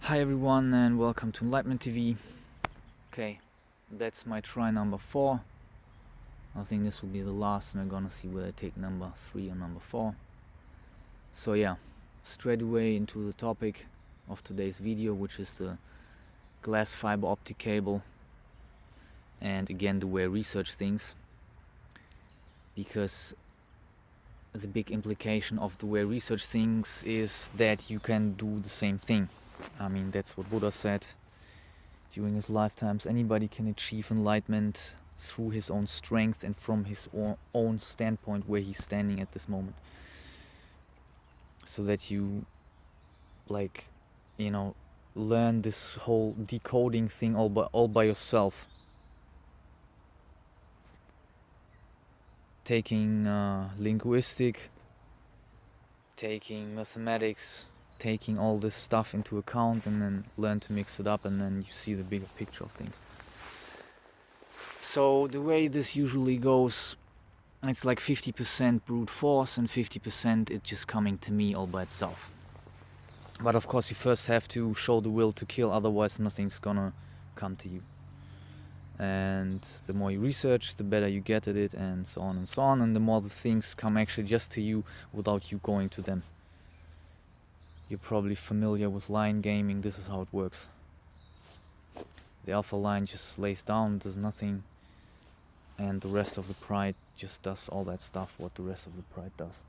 Hi everyone and welcome to Enlightenment TV. Okay, that's my try number 4. I think this will be the last and I'm gonna see whether I take number 3 or number 4. So yeah, straight away into the topic of today's video, which is the glass fiber optic cable, and again the way I research things, because the big implication of the way I research things is that you can do the same thing. I mean, that's what Buddha said during his lifetimes. Anybody can achieve enlightenment through his own strength and from his own standpoint where he's standing at this moment. So that you, learn this whole decoding thing all by yourself. Taking linguistic, taking mathematics, taking all this stuff into account, and then learn to mix it up, and then you see the bigger picture of things. So the way this usually goes, it's like 50% brute force and 50% it's just coming to me all by itself. But of course you first have to show the will to kill, otherwise nothing's gonna come to you. And the more you research, the better you get at it, and so on and so on, and the more the things come actually just to you without you going to them. You're probably familiar with line gaming. This is how it works. The alpha line just lays down, does nothing, and the rest of the pride just does all that stuff what the rest of the pride does.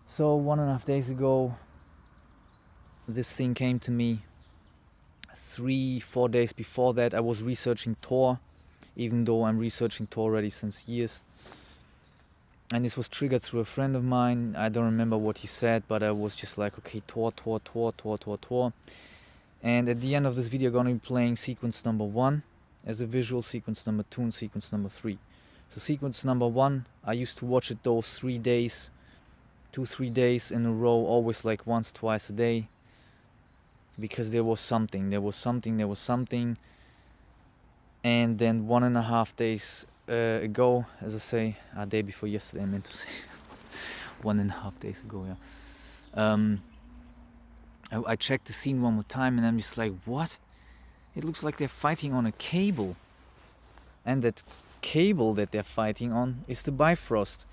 So 1.5 days ago, this thing came to me. 3-4 days before that, I was researching Tor, even though I'm researching Tor already since years. And this was triggered through a friend of mine. I don't remember what he said, but I was just like, okay, Tor. And at the end of this video, I'm going to be playing sequence number 1 as a visual, sequence number 2, and sequence number 3. So sequence number 1, I used to watch it those 3 days, 2-3 days in a row, always like once, twice a day, because there was something. And then 1.5 days ago, as I say, a day before yesterday, I meant to say 1.5 days ago, yeah. I checked the scene one more time and I'm just like, what? It looks like they're fighting on a cable. And that cable that they're fighting on is the bifrost,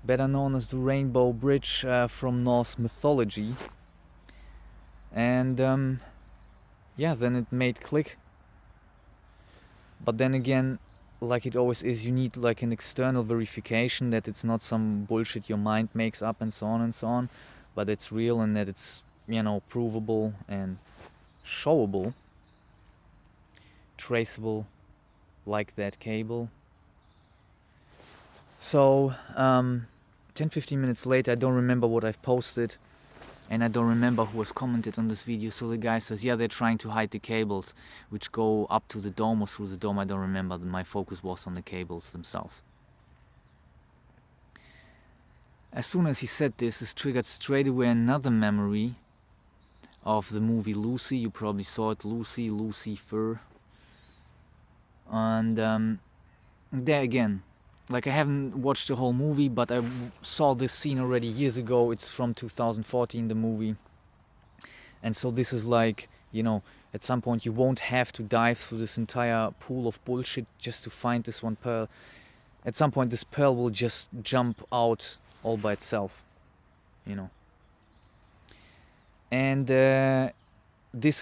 better known as the Rainbow Bridge from Norse mythology. And yeah, then it made click. But then again, like it always is, you need like an external verification that it's not some bullshit your mind makes up and so on, but it's real and that it's, provable and showable, traceable, like that cable. So 10-15 minutes later, I don't remember what I've posted, and I don't remember who has commented on this video. So the guy says, yeah, they're trying to hide the cables which go up to the dome or through the dome. I don't remember. My focus was on the cables themselves. As soon as he said this triggered straight away another memory of the movie Lucy. You probably saw it, Lucifer. And there again, like I haven't watched the whole movie, but I saw this scene already years ago. It's from 2014, the movie. And so this is like, at some point you won't have to dive through this entire pool of bullshit just to find this one pearl. At some point this pearl will just jump out all by itself, And this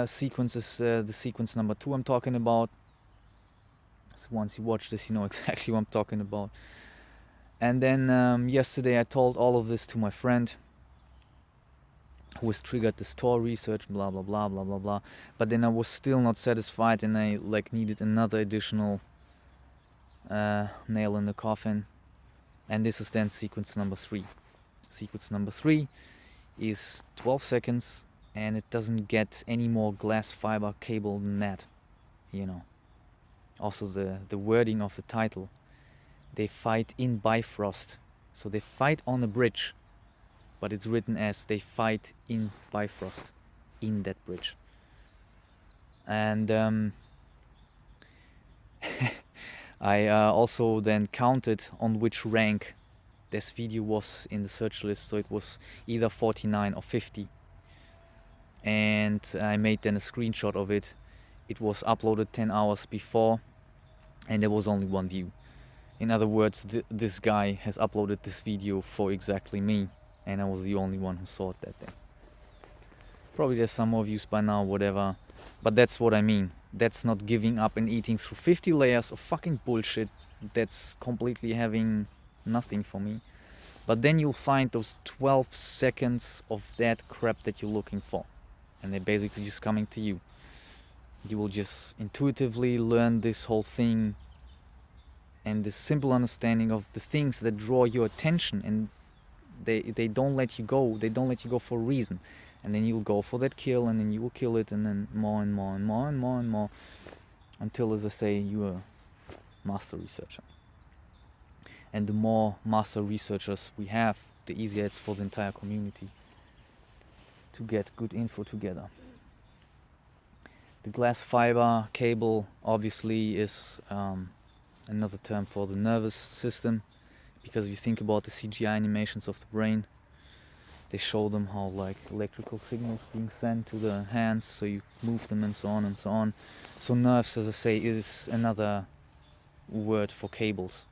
sequence is the sequence number 2 I'm talking about. So once you watch this, you know exactly what I'm talking about. And then yesterday I told all of this to my friend, who has triggered this Tor research, blah blah blah blah blah blah. But then I was still not satisfied, and I needed another additional nail in the coffin. And this is then sequence number 3. Sequence number 3 is 12 seconds, and it doesn't get any more glass fiber cable than that, Also the wording of the title, they fight in bifrost. So they fight on a bridge, but it's written as they fight in bifrost, in that bridge. And I also then counted on which rank this video was in the search list, so it was either 49 or 50. and I made then a screenshot of it. It was uploaded 10 hours before, and there was only one view. In other words, this guy has uploaded this video for exactly me, and I was the only one who saw it that day. Probably there's some more views by now, whatever, but that's what I mean. That's not giving up and eating through 50 layers of fucking bullshit that's completely having nothing for me. But then you'll find those 12 seconds of that crap that you're looking for, and they're basically just coming to you. You will just intuitively learn this whole thing and this simple understanding of the things that draw your attention, and they don't let you go. They don't let you go for a reason. And then you'll go for that kill, and then you will kill it, and then more and more and more and more and more, until, as I say, you're a master researcher. And the more master researchers we have, the easier it's for the entire community to get good info together. The glass fiber cable obviously is another term for the nervous system, because if you think about the CGI animations of the brain, they show them how like electrical signals being sent to the hands, so you move them and so on and so on. So nerves, as I say, is another word for cables.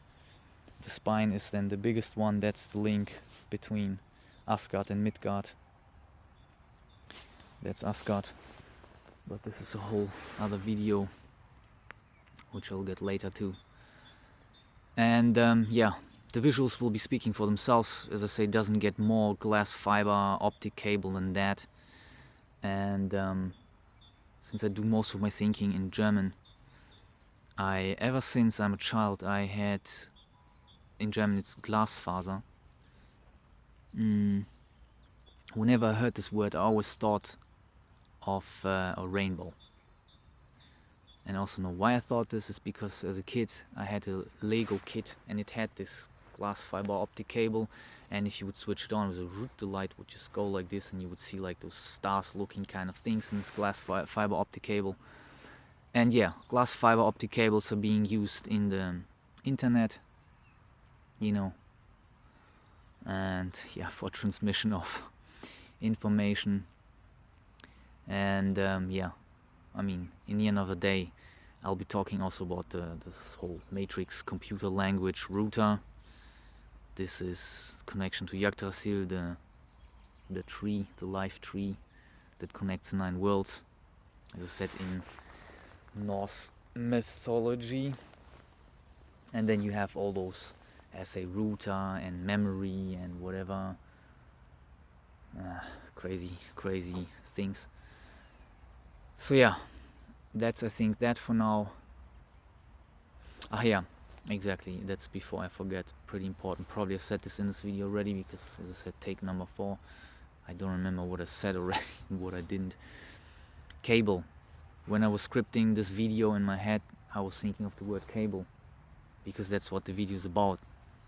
The spine is then the biggest one. That's the link between Asgard and Midgard. That's Asgard, but this is a whole other video which I'll get later too. And yeah, the visuals will be speaking for themselves. As I say, it doesn't get more glass fiber optic cable than that. And since I do most of my thinking in German, ever since I'm a child, I had, in German it's Glasfaser. Whenever I heard this word, I always thought of a rainbow. And I also know why I thought this is because as a kid I had a Lego kit, and it had this glass fiber optic cable, and if you would switch it on, the light would just go like this, and you would see like those stars looking kind of things in this glass fiber optic cable. And yeah, glass fiber optic cables are being used in the internet, you know, and yeah, for transmission of information. And yeah, I mean, in the end of the day, I'll be talking also about this whole matrix computer language router. This is connection to Yggdrasil, the tree, the life tree that connects the 9 worlds, as I said, in Norse mythology. And then you have all those as a router and memory and whatever, crazy things. So yeah, that's, I think, that for now. Yeah, exactly, that's before I forget, pretty important. Probably I said this in this video already, because as I said, take number 4, I don't remember what I said already and what I didn't. Cable. When I was scripting this video in my head, I was thinking of the word cable, because that's what the video is about.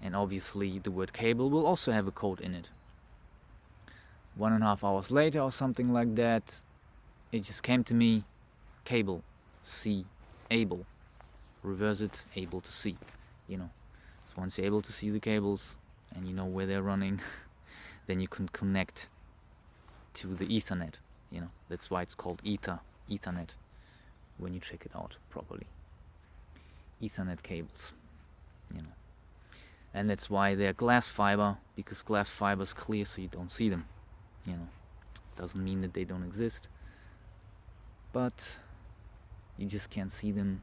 And obviously the word cable will also have a code in it. 1.5 hours later or something like that, it just came to me, cable, see, able, reverse it, able to see, you know. So once you're able to see the cables and you know where they're running, then you can connect to the Ethernet, you know. That's why it's called Ethernet, when you check it out properly. Ethernet cables, you know. And that's why they're glass fiber, because glass fiber is clear, so you don't see them, you know. Doesn't mean that they don't exist, but you just can't see them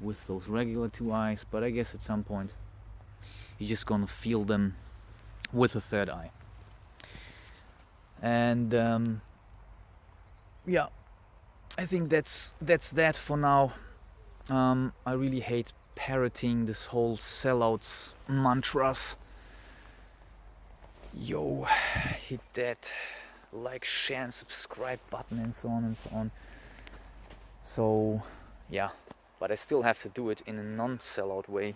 with those regular 2 eyes. But I guess at some point you're just gonna feel them with a 3rd eye. And yeah, I think that's that for now. I really hate parroting this whole sellouts mantras. Yo, hit that like, share and subscribe button and so on and so on. So yeah, but I still have to do it in a non-sellout way,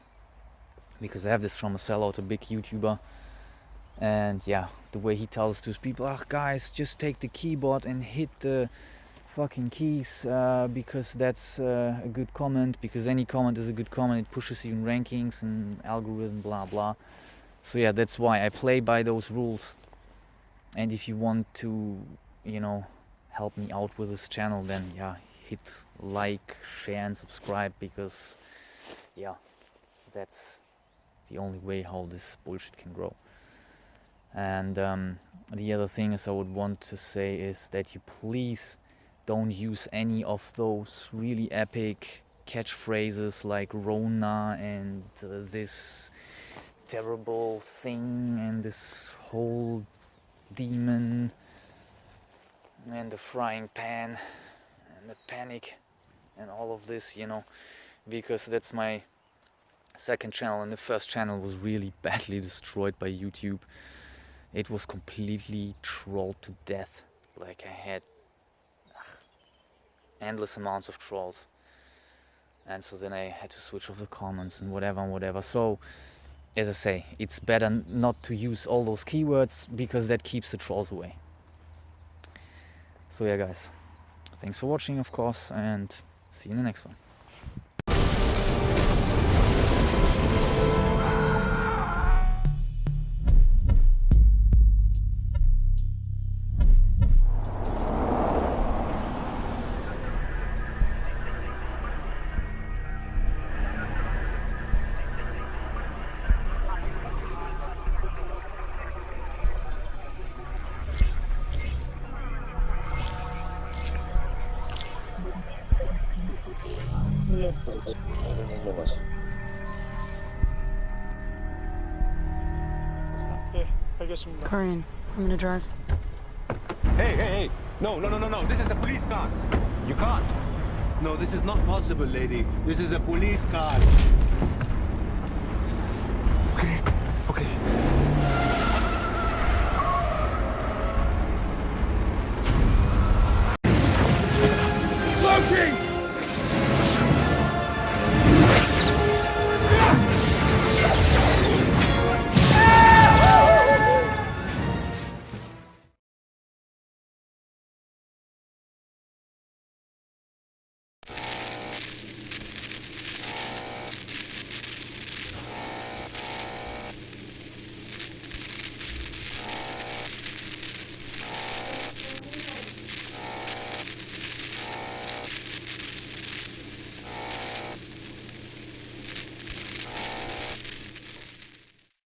because I have this from a sellout, a big YouTuber, and yeah, the way he tells to his people, guys, just take the keyboard and hit the fucking keys, because that's a good comment, because any comment is a good comment, it pushes you in rankings and algorithm, blah blah. So yeah, that's why I play by those rules. And if you want to, you know, help me out with this channel, then yeah, hit like, share and subscribe, because yeah, that's the only way how this bullshit can grow. And the other thing is I would want to say is that you please don't use any of those really epic catchphrases like Rona and this terrible thing and this whole demon and the frying pan and the panic and all of this, you know, because that's my second channel, and the first channel was really badly destroyed by YouTube. It was completely trolled to death. Like, I had endless amounts of trolls, and so then I had to switch off the comments and whatever. So as I say, it's better not to use all those keywords, because that keeps the trolls away. So yeah guys, thanks for watching, of course, and see you in the next one. Yeah, I guess I'm Korean. I'm gonna drive. Hey. No. This is a police car. You can't. No, this is not possible, lady. This is a police car. Okay.